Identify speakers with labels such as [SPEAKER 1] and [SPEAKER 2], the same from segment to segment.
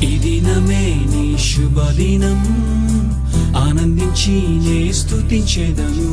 [SPEAKER 1] ఈ దినమే నీ శుభదినం, ఆనందించి నే స్తుతించెదను.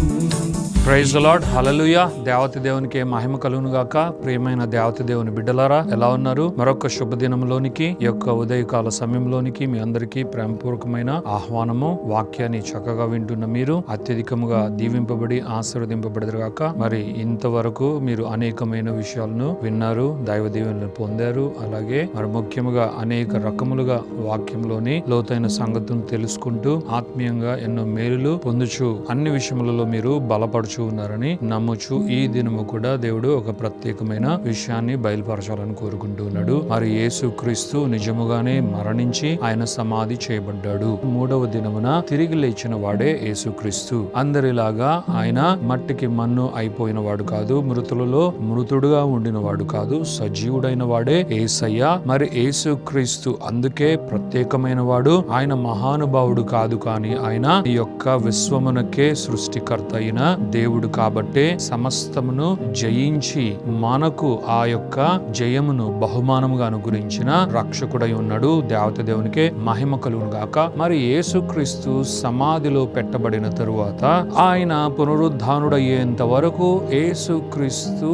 [SPEAKER 2] ప్రైజ్ ది లార్డ్, హల్లెలూయా. దేవత దేవునికి మహిమ కలుగును గాక. ప్రియమైన దేవత దేవుని బిడ్డలారా, ఎలా ఉన్నారు? మరొక శుభదినంలోనికి, ఈ యొక్క ఉదయకాల సమయంలోనికి మీ అందరికీ ప్రేమపూర్వకమైన ఆహ్వానము. వాక్యాన్ని చక్కగా వింటున్న మీరు అత్యధికముగా దీవింపబడి ఆశీర్వదింపబడదు గాక. మరి ఇంతవరకు మీరు అనేకమైన విషయాలను విన్నారు, దైవ దీవెనలు పొందారు. అలాగే మరి ముఖ్యముగా అనేక రకములుగా వాక్యంలోని లోతైన సంగతులను తెలుసుకుంటూ ఆత్మీయంగా ఎన్నో మేలులు పొందుచు అన్ని విషయములలో మీరు బలపడుచు ఉన్నారని నమ్ముచు ఈ దినము కూడా దేవుడు ఒక ప్రత్యేకమైన విషయాన్ని బయలుపరచాలని కోరుకుంటూ ఉన్నాడు. మరి యేసుక్రీస్తు నిజముగానే మరణించి ఆయన సమాధి చేయబడ్డాడు. మూడవ దినమున తిరిగి లేచిన వాడే యేసుక్రీస్తు. అందరిలాగా ఆయన మట్టికి మన్ను అయిపోయిన వాడు కాదు, మృతులలో మృతుడుగా ఉండిన వాడు కాదు, సజీవుడైన వాడే యేసయ్య. మరి యేసుక్రీస్తు అందుకే ప్రత్యేకమైన వాడు. ఆయన మహానుభావుడు కాదు, కానీ ఆయన ఈ యొక్క విశ్వమునకే సృష్టికర్త అయిన దేవుడు కాబట్టే సమస్తమును జయించి మనకు ఆ యొక్క జయమును బహుమానముగా అనుగ్రహించిన రక్షకుడై ఉన్నాడు. దేవత దేవునికే మహిమ కలుగును గాక. మరి యేసుక్రీస్తు సమాధిలో పెట్టబడిన తరువాత ఆయన పునరుద్ధానుడయ్యేంత వరకు యేసుక్రీస్తు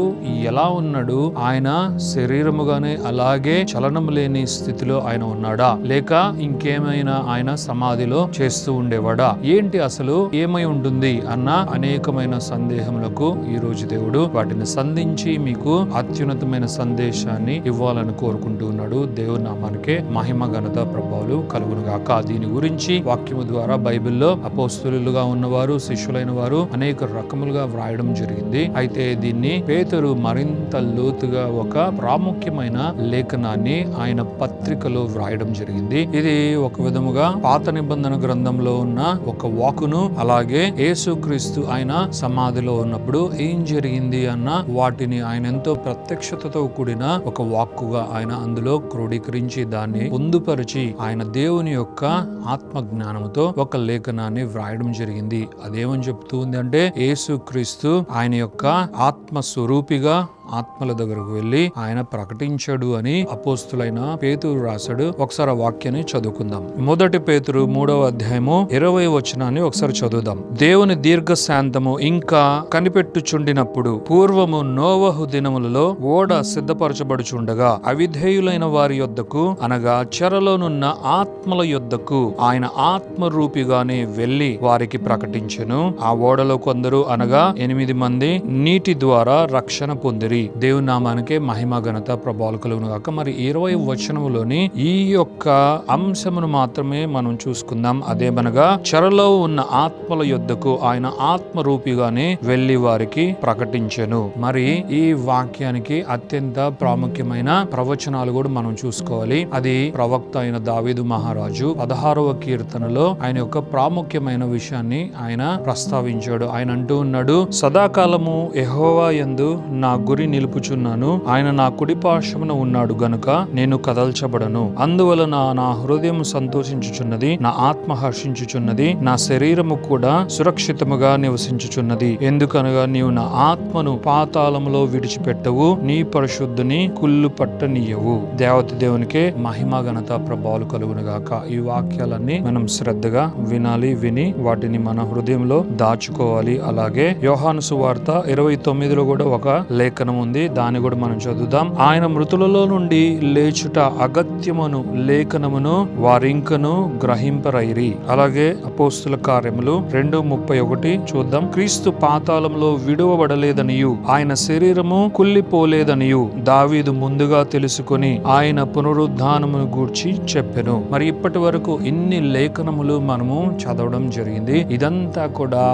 [SPEAKER 2] ఎలా ఉన్నాడు? ఆయన శరీరముగానే అలాగే చలనం లేని స్థితిలో ఆయన ఉన్నాడా, లేక ఇంకేమైనా ఆయన సమాధిలో చేస్తూ ఉండేవాడా? ఏంటి అసలు ఏమై ఉంటుంది అన్న అనేకమైన సందేహములకు ఈ రోజు దేవుడు వాటిని సంధించి మీకు అత్యున్నతమైన సందేశాన్ని ఇవ్వాలని కోరుకుంటూ ఉన్నాడు. దేవుని నామానికే మహిమ ఘనత ప్రభావాలు కలుగును గాక. దీని గురించి వాక్యము ద్వారా బైబిల్లో అపోస్తలులుగా ఉన్నవారు, శిష్యులైన వారు అనేక రకములుగా వ్రాయడం జరిగింది. అయితే దీన్ని పేతురు మరింత లోతుగా ఒక ప్రాముఖ్యమైన లేఖనాన్ని ఆయన పత్రికలో వ్రాయడం జరిగింది. ఇది ఒక విధముగా పాత నిబంధన గ్రంథంలో ఉన్న ఒక వాకును, అలాగే యేసుక్రీస్తు ఆయన సమాధిలో ఉన్నప్పుడు ఏం జరిగింది అన్న వాటిని ఆయన ఎంతో ప్రత్యక్షతతో కూడిన ఒక వాక్కుగా ఆయన అందులో క్రోడీకరించి దాన్ని పొందుపరిచి ఆయన దేవుని యొక్క ఆత్మ జ్ఞానముతో ఒక లేఖనాన్ని వ్రాయడం జరిగింది. అదేమని చెప్తూ ఉంది అంటే, యేసుక్రీస్తు ఆయన యొక్క ఆత్మ స్వరూపిగా ఆత్మల దగ్గరకు వెళ్లి ఆయన ప్రకటించాడు అని అపోస్తులైన పేతురు రాశాడు. ఒకసారి వాక్యాన్ని చదువుకుందాం. మొదటి పేతురు 3వ అధ్యాయము 20వ వచనాన్ని ఒకసారి చదువుదాం. దేవుని దీర్ఘ శాంతము ఇంకా కనిపెట్టుచుండినప్పుడు పూర్వము నోవహు దినములలో ఓడ సిద్ధపరచబడుచుండగా అవిధేయులైన వారి యొద్దకు, అనగా చెరలోనున్న ఆత్మల యొద్దకు ఆయన ఆత్మ రూపిగానే వెళ్లి వారికి ప్రకటించెను. ఆ ఓడలో కొందరు, అనగా 8 మంది నీటి ద్వారా రక్షణ పొందిరి. దేవుని నామానికే మహిమ ఘనత ప్రభావాలు కలుగును గాక. మరి 20వ వచనములోని ఈ యొక్క అంశమును మాత్రమే మనం చూసుకుందాం. అదేమనగా చెరలో ఉన్న ఆత్మల యొద్దకు ఆయన ఆత్మ రూపిగానే వెళ్లి వారికి ప్రకటించెను. మరి ఈ వాక్యానికి అత్యంత ప్రాముఖ్యమైన ప్రవచనాలు కూడా మనం చూసుకోవాలి. అది ప్రవక్త అయిన దావీదు మహారాజు 16వ కీర్తనలో ఆయన యొక్క ప్రాముఖ్యమైన విషయాన్ని ఆయన ప్రస్తావించాడు. ఆయన అంటూ ఉన్నాడు, సదాకాలము యెహోవా యందు నా గురి నిలుపుచున్నాను, ఆయన నా కుడి పార్శ్వమున ఉన్నాడు గనుక నేను కదల్చబడను. అందువలన నా హృదయం సంతోషించుచున్నది, నా ఆత్మ హర్షించుచున్నది, నా శరీరము కూడా సురక్షితముగా నివసించుచున్నది. ఎందుకనగా నీవు నా ఆత్మను పాతాళములో విడిచిపెట్టవు, నీ పరిశుద్ధుని కుళ్ళు పట్టనీయవు. దేవత దేవునికే మహిమ ఘనత ప్రభావాలు కలుగును గాక. ఈ వాక్యాలన్నీ మనం శ్రద్ధగా వినాలి, విని వాటిని మన హృదయంలో దాచుకోవాలి. అలాగే యోహాను సువార్త 29లో కూడా ఒక లేఖనం ఉంది, దాన్ని కూడా మనం చదువుదాం. ఆయన మృతులలో నుండి లేచుట అగత్యమును లేఖనమును వారింకను గ్రహింపరైరి. అలాగే అపోస్తుల కార్యములు 2:31 చూద్దాం. క్రీస్తు పాతాళంలో విడువబడలేదనియు ఆయన శరీరము కుళ్ళిపోలేదనియు దావీదు ముందుగా తెలుసుకొని ఆయన పునరుద్ధానమును గూర్చి చెప్పెను. మరి ఇప్పటి వరకు ఇన్ని లేఖనములు మనము చదవడం జరిగింది. ఇదంతా కూడా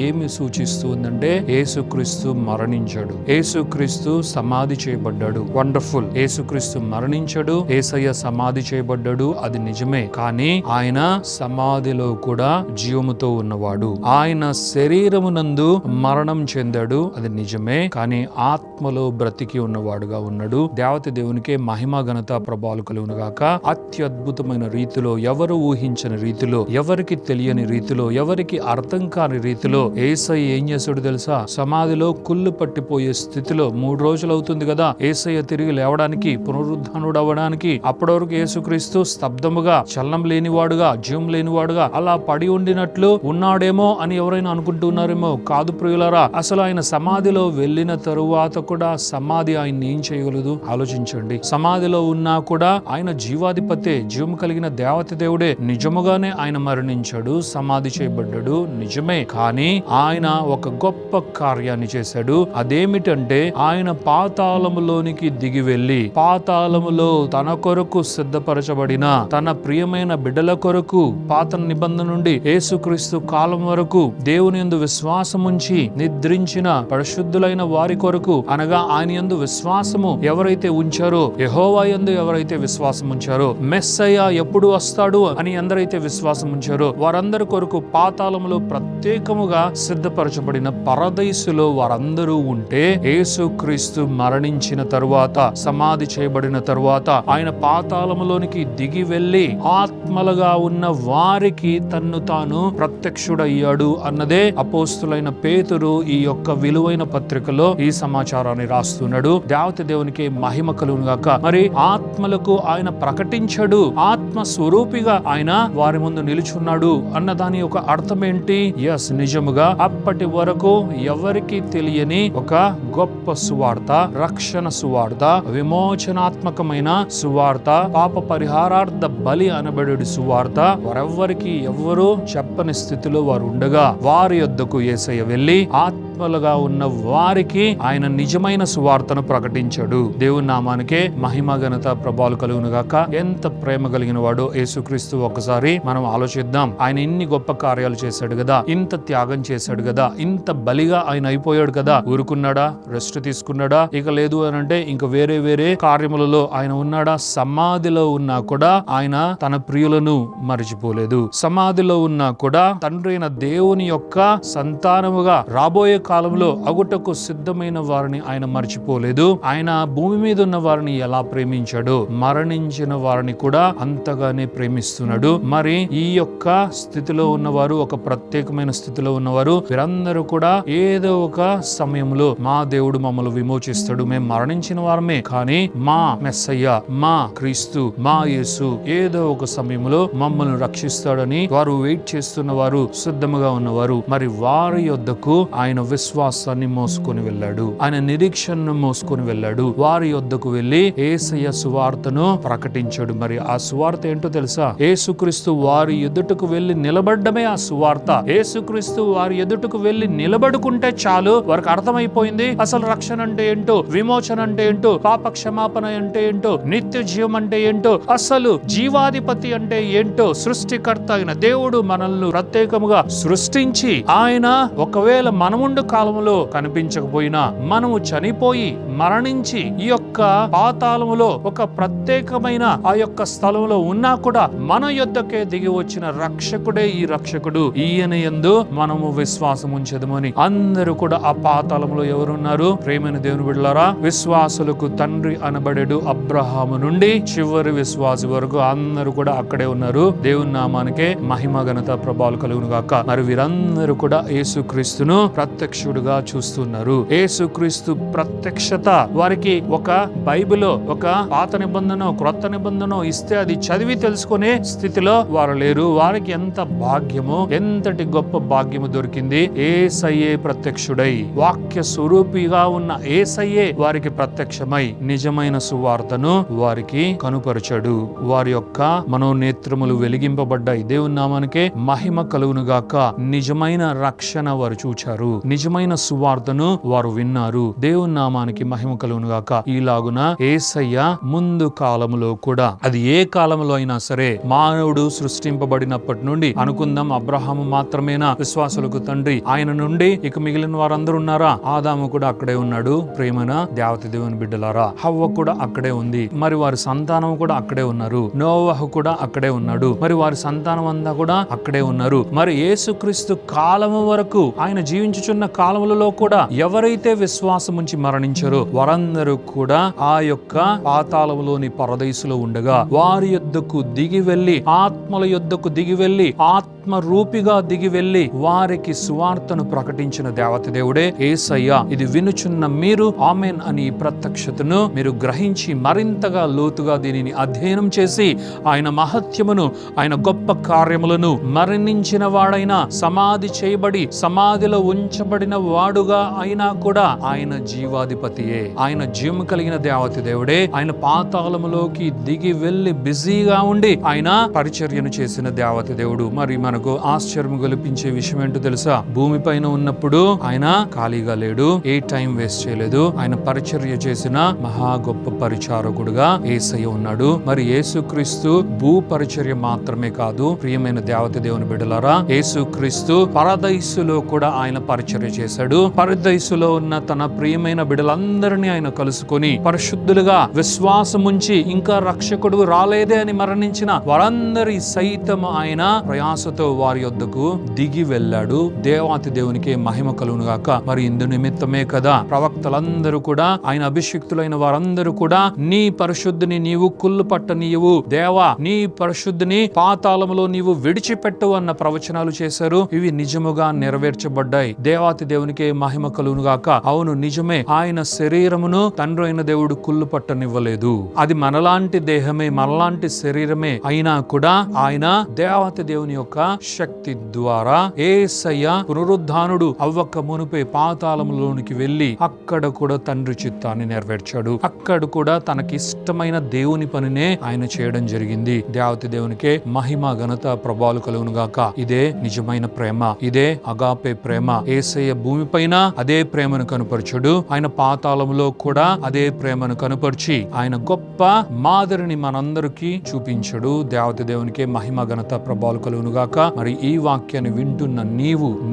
[SPEAKER 2] ఏమి సూచిస్తుందంటే, యేసుక్రీస్తు మరణించాడు, యేసుక్రీస్తు సమాధి చేయబడ్డాడు. వండర్ఫుల్. యేసుక్రీస్తు మరణించాడు, యేసయ్య సమాధి చేయబడ్డాడు, అది నిజమే. కానీ ఆయన సమాధిలో కూడా జీవముతో ఉన్నవాడు. ఆయన శరీరమునందు మరణం చెందాడు, అది నిజమే. కానీ ఆత్మలో బ్రతికి ఉన్నవాడుగా ఉన్నాడు. దేవత దేవునికే మహిమ ఘనత ప్రభావాలు కలుగును గాక. అత్యద్భుతమైన రీతిలో, ఎవరు ఊహించని రీతిలో, ఎవరికి తెలియని రీతిలో, ఎవరికి అర్థం కాని రీతిలో యేసయ్య ఏం చేశాడు తెలుసా? సమాధిలో కుళ్ళు పట్టిపోయే స్థితిలో 3 రోజులు అవుతుంది కదా యేసయ్య తిరిగి లేవడానికి, పునరుద్ధానుడు అవ్వడానికి. అప్పటి వరకు యేసుక్రీస్తు స్తబ్దముగా, చలనం లేనివాడుగా, జీవం లేనివాడుగా అలా పడి ఉండినట్లు ఉన్నాడేమో అని ఎవరైనా అనుకుంటున్నారేమో. కాదు ప్రియులారా, అసలు ఆయన సమాధిలో వెళ్ళిన తరువాత కూడా సమాధి ఆయన్ని ఏం చేయగలదు ఆలోచించండి. సమాధిలో ఉన్నా కూడా ఆయన జీవాధిపతే, జీవం కలిగిన దేవత దేవుడే. నిజముగానే ఆయన మరణించాడు, సమాధి చేయబడ్డాడు, నిజమే. కానీ ఆయన ఒక గొప్ప కార్యాన్ని చేశాడు. అదేమిటంటే ఆయన పాతాళములోనికి దిగి వెళ్లి, పాతాళములో తన కొరకు సిద్ధపరచబడిన తన ప్రియమైన బిడ్డల కొరకు, పాత నిబంధన నుండి యేసుక్రీస్తు కాలం వరకు దేవుని యందు విశ్వాసముంచి నిద్రించిన పరిశుద్ధులైన వారి కొరకు, అనగా ఆయన యందు విశ్వాసము ఎవరైతే ఉంచారో, యెహోవా యందు ఎవరైతే విశ్వాసం ఉంచారో, మెస్సయ్య ఎప్పుడు వస్తాడు అని ఎందరైతే విశ్వాసం ఉంచారో వారందరి కొరకు పాతాళములో ప్రత్యేకముగా సిద్ధపరచబడిన పరదైసులో వారందరూ ఉంటే, యేసుక్రీస్తు మరణించిన తరువాత, సమాధి చేయబడిన తరువాత ఆయన పాతాళములోనికి దిగి వెళ్లి ఆత్మలుగా ఉన్న వారికి తన్ను తాను ప్రత్యక్షుడయ్యాడు అన్నదే అపోస్తులైన పేతురు ఈ యొక్క విలువైన పత్రికలో ఈ సమాచారాన్ని రాస్తున్నాడు. దేవత దేవునికి మహిమ కలుగును గాక. మరి ఆత్మలకు ఆయన ప్రకటించాడు, ఆత్మ స్వరూపిగా ఆయన వారి ముందు నిలుచున్నాడు అన్న దాని యొక్క అర్థం ఏంటి? ఎస్, నిజముగా అప్పటి వరకు ఎవరికి తెలియని ఒక గొప్ప సువార్త, రక్షణ సువార్త, విమోచనాత్మకమైన సువార్త, పాప పరిహారార్థ బలి అనబడేడు సువార్త వారెవ్వరికి ఎవ్వరూ చెప్పని స్థితిలో వారు ఉండగా వారి యొద్దకు యేసయ్య వెళ్లి ఆత్మలుగా ఉన్న వారికి ఆయన నిజమైన సువార్తను ప్రకటించాడు. దేవుని నామానికే మహిమ ఘనత ప్రభావాలు కలుగును గాక. ఎంత ప్రేమ కలిగిన వాడో యేసుక్రీస్తు. ఒకసారి మనం ఆలోచిద్దాం. ఆయన ఇన్ని గొప్ప కార్యాలు చేశాడు కదా, ఇంత త్యాగం చేశాడు కదా, ఇంత బలిగా ఆయన అయిపోయాడు కదా. ఊరుకున్నాడా? రెస్ట్ తీసుకున్నాడా? ఇక లేదు అని అంటే ఇంక వేరే వేరే కార్యములలో ఆయన ఉన్నాడా? సమాధిలో ఉన్నా కూడా ఆయన తన ప్రియులను మరిచిపోలేదు. సమాధిలో ఉన్నా కూడా తండ్రి అయిన దేవుని యొక్క సంతానముగా రాబోయే కాలంలో అగుటకు సిద్ధమైన వారిని ఆయన మర్చిపోలేదు. ఆయన భూమి మీద ఉన్న వారిని ఎలా ప్రేమించాడో మరణించిన వారిని కూడా అంతగానే ప్రేమిస్తున్నాడు. మరి ఈ యొక్క స్థితిలో ఉన్నవారు, ఒక ప్రత్యేకమైన స్థితిలో ఉన్నవారు, వీరందరూ కూడా ఏదో ఒక సమయంలో మా దేవుడు మమ్మల్ని విమోచిస్తాడు, మేము మరణించిన వారమే కానీ మా మెస్సయ్య, మా క్రీస్తు, మా యేసు ఏదో ఒక సమయంలో మమ్మల్ని రక్షిస్తాడని వారు వెయిట్ చేస్తున్న వారు, సిద్ధముగా ఉన్నవారు. మరి వారి యొద్దకు ఆయన విశ్వాసాన్ని మోసుకొని వెళ్ళాడు, ఆయన నిరీక్షణను మోసుకొని వెళ్ళాడు. వారి యొద్దకు వెళ్లి యేసయ్య సువార్తను ప్రకటించాడు. మరి ఆ సువార్త ఏంటో తెలుసా? యేసుక్రీస్తు వారి ఎదుటకు వెళ్లి నిలబడ్డమే ఆ సువార్త. యేసుక్రీస్తు వారి ఎదుటకు వెళ్లి నిలబడుకుంటే చాలు, వారికి అర్థమైపోయింది అసలు రక్షణ అంటే ఏంటో, విమోచన అంటే ఏంటో, పాప క్షమాపణ అంటే ఏంటో, నిత్య జీవం అంటే ఏంటో, అసలు జీవాధిపతి అంటే ఏంటో, సృష్టికర్త అయిన దేవుడు మనల్ని ప్రత్యేకముగా సృష్టించి ఆయన ఒకవేళ మనముండు కాలములో కనిపించకపోయినా, మనము చనిపోయి మరణించి ఈ యొక్క పాతాళములో ఒక ప్రత్యేకమైన ఆ యొక్క స్థలంలో ఉన్నా కూడా మన యొద్దకే దిగి వచ్చిన రక్షకుడే ఈ రక్షకుడు. ఈయన యందు మనము విశ్వాసం ఉంచెదమని అందరూ కూడా ఆ పాతాళంలో ఎవరున్నారు? ప్రేమైన దేవుని బిడ్డలారా, విశ్వాసులకు తండ్రి అనబడేడు అబ్రహాము నుండి చివరి విశ్వాసి వరకు అందరూ కూడా అక్కడే ఉన్నారు. దేవుని నామానికే మహిమ ఘనత ప్రభావాలు కలుగును గాక. మరి వీరందరూ కూడా యేసుక్రీస్తును ప్రత్యక్షుడుగా చూస్తున్నారు. యేసుక్రీస్తు ప్రత్యక్షత వారికి ఒక బైబిల్లో ఒక పాత నిబంధన, క్రొత్త నిబంధన ఇస్తే అది చదివి తెలుసుకునే స్థితిలో వారు లేరు. వారికి ఎంత భాగ్యము, ఎంతటి గొప్ప భాగ్యము దొరికింది. యేసయ్యే ప్రత్యక్షుడై, వాక్య స్వరూపిగా ఉన్న యేసయ్యే వారికి ప్రత్యక్షమై నిజమైన సువార్తను వారికి కనుపరచాడు. వారి యొక్క మనోనేత్రములు వెలిగింపబడ్డాయి. దేవుని నామానికే మహిమ కలుగును గాక. నిజమైన రక్షణ వారు చూచారు, నిజమైన సువార్తను వారు విన్నారు. దేవుని నామానికి మహిమ కలుగును గాక. ఈలాగున యేసయ్య ముందు కాలములో కూడా, అది ఏ కాలంలో అయినా సరే, మానవుడు సృష్టింపబడినప్పటి నుండి అనుకుందాం, అబ్రహాము మాత్రమేనా విశ్వాసులకు తండ్రి? ఆయన నుండి ఇక మిగిలిన వారందరూ ఉన్నారా? ఆదాము కూడా అక్కడే ఉన్నాడు. ప్రేమన దేవత దేవుని బిడ్డలారా, హవ్వ కూడా అక్కడే ఉంది. మరి వారి సంతానం కూడా అక్కడే ఉన్నారు. నోవహు కూడా అక్కడే ఉన్నాడు. మరి వారి సంతానం అంతా కూడా అక్కడే ఉన్నారు. మరి యేసుక్రీస్తు కాలము వరకు, ఆయన జీవించుచున్న కాలములలో కూడా ఎవరైతే విశ్వాసం ఉంచి మరణించారో వారందరూ కూడా ఆ యొక్క పాతాళములోని పరదైసులో ఉండగా వారి యొద్దకు దిగి వెళ్లి, ఆత్మల యొద్దకు దిగి వెళ్లి, ఆత్మరూపిగా దిగి వెళ్లి వారికి సువార్తను ప్రకటించిన దేవత దేవుడే యేసయ్య. ఇది వినుచున్న మీరు ఆమెన్ అని ప్రత్యక్షతను మీరు గ్రహించి మరింతగా లోతుగా దీనిని అధ్యయనం చేసి ఆయన మహత్యమును, ఆయన గొప్ప కార్యములను, మరణించిన వాడైన, సమాధి చేయబడి సమాధిలో ఉంచబడిన వాడుగా అయినా కూడా ఆయన జీవాధిపతియే, ఆయన జీవము కలిగిన దేవత దేవుడే. ఆయన పాతాళములోకి దిగి వెళ్లి బిజీగా ఉండి ఆయన పరిచర్యను చేసిన దేవత దేవుడు. మరి మనకు ఆశ్చర్యం గొలిపించే విషయం ఏంటో తెలుసా? భూమి పైన ఉన్నప్పుడు ఆయన ఖాళీగా లేడు, ఏ టైం వేస్ట్ చేయలేదు. ఆయన పరిచర్య చేసిన మహా గొప్ప పరిచారకుడుగా యేసయ్య ఉన్నాడు. మరి యేసుక్రీస్తు భూ పరిచర్య మాత్రమే కాదు ప్రియమైన దేవత దేవుని బిడ్డలారా, యేసుక్రీస్తు పరదైసులో కూడా ఆయన పరిచర్య చేశాడు. పరదైసులో ఉన్న తన ప్రియమైన బిడ్డలందరినీ ఆయన కలుసుకొని పరిశుద్ధులుగా విశ్వాసముంచి ఇంకా రక్షకుడు రాలేదే అని మరణించిన వారందరి సైతం ఆయన ప్రయాసతో వారి యొద్దకు దిగి వెళ్ళాడు. దేవాతి దేవునికి మహిమ కలుగును గాక. మరి ఇందు నిమిత్తమే కదా ప్రవక్తలందరూ కూడా, ఆయన అభిషిక్తులైన వారందరూ కూడా నీ పరిశుద్ధిని నీవు కుళ్ళు పట్టనీయవు దేవా, నీ పరిశుద్ధిని పాతాళములో నీవు విడిచిపెట్టవు అన్న ప్రవచనాలు చేశారు. ఇవి నిజముగా నెరవేర్చబడ్డాయి. దేవాతి దేవునికి మహిమ కలుగును గాక. అవును, నిజమే. ఆయన శరీరమును తండ్రి అయిన దేవుడు కుళ్ళు పట్టనివ్వలేదు. అది మనలాంటి దేహమే, మనలాంటి శరీరమే అయినా కూడా ఆయన దేవత దేవుని యొక్క శక్తి ద్వారా యేసయ్య పునరుద్ధానుడు అవ్వక మునుపే పాతాళంలోనికి వెళ్లి అక్కడ కూడా తండ్రి చిత్తాన్ని నెరవేర్చాడు. అక్కడ కూడా తనకిష్టమైన దేవుని పనినే ఆయన చేయడం జరిగింది. దేవత దేవునికే మహిమ ఘనత ప్రభావాలు కలుగును గాక. ఇదే నిజమైన ప్రేమ, ఇదే అగాపే ప్రేమ. యేసయ్య భూమి పైన అదే ప్రేమను కనుపరచుడు, ఆయన పాతాళంలో కూడా అదే ప్రేమను కనుపరిచి ఆయన గొప్ప మాదిరిని మనందరికీ చూపించడు. దేవత దేవునికే మహిమ ఘనత ప్రభావాలు కలుగును గాక. మరి ఈ వాక్యాన్ని వింటున్న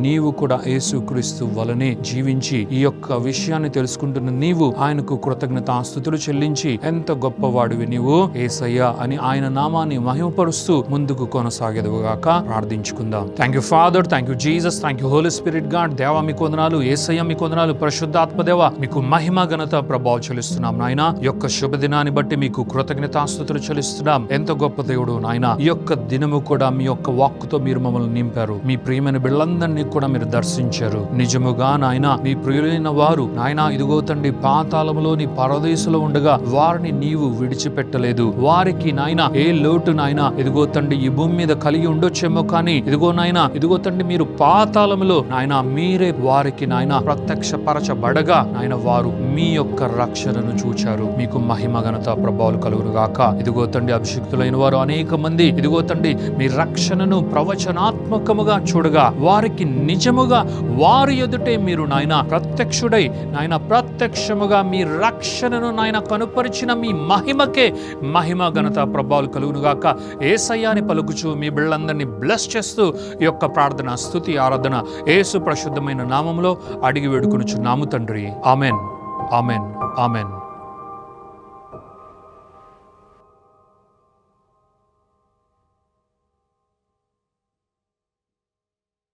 [SPEAKER 2] నీవు కూడా యేసుక్రీస్తు వలనే జీవించి ఈ యొక్క విషయాన్ని తెలుసుకుంటున్న నీవు ఆయనకు కృతజ్ఞతాస్తుతులు చెల్లించి ఎంత గొప్పవాడివి నీవు యేసయ్య అని ఆయన నామాన్ని మహిమపరుస్తూ ముందుకు కొనసాగేదుగాక ప్రార్థించుకుందాం. Thank you Father, thank you Jesus, thank you Holy Spirit God. దేవా మీకు వందనాలు, యేసయ్య మీకు వందనాలు, పరిశుద్ధాత్మ దేవ మీకు మహిమ ఘనత ప్రభావం చెల్లిస్తున్నాం నాయన. ఈ యొక్క శుభదినాన్ని బట్టి మీకు కృతజ్ఞతాస్తుతులు చెల్లిస్తున్నాం. ఎంత గొప్ప దేవుడు నాయన. ఈ యొక్క దినము కూడా మీ యొక్క వాక్కుతో మీరు మమ్మల్ని నింపారు. మీ ప్రియమైన బిడ్డలందరినీ కూడా మీరు దర్శించారు. నిజముగా నాయన మీ ప్రియులైన వారు నాయన ఇదిగో తండ్రి పాతాళములోని పరదేశంలో ఉండగా వారిని నీవు విడిచిపెట్టలేదు. వారికి నాయన ఏ లోటు నాయన ఇదిగో తండ్రి ఈ భూమి మీద కలిగి ఉండొచ్చేమో కానీ ఇదిగో నాయన ఇదిగో తండ్రి మీరు పాతాళములో నాయన మీరే వారికి నాయన ప్రత్యక్షపరచబడగా నాయన వారు మీ యొక్క రక్షణను చూచారు. మీకు మహిమ ఘనత ప్రభావాలు కలుగును గాక. ఇదిగో తండ్రి అభిషిక్తులైన వారు అనేక మంది ఇదిగో తండ్రి మీ రక్షణను ప్రవచనాత్మకముగా చూడగా వారికి నిజముగా వారి ఎదుటే మీరు నాయన ప్రత్యక్షుడై నాయన ప్రత్యక్షముగా మీ రక్షణను నాయన కనుపరిచిన మీ మహిమకే మహిమ ఘనత ప్రభావాలు కలుగును గాక. యేసయ్యాని పలుకుచు మీ బిడ్డలందరినీ బ్లెస్ చేస్తూ ఈ యొక్క ప్రార్థన, స్తుతి, ఆరాధన యేసు పరిశుద్ధమైన నామములో అడిగి వేడుకొనుచున్నాము తండ్రి. Amen, amen, amen.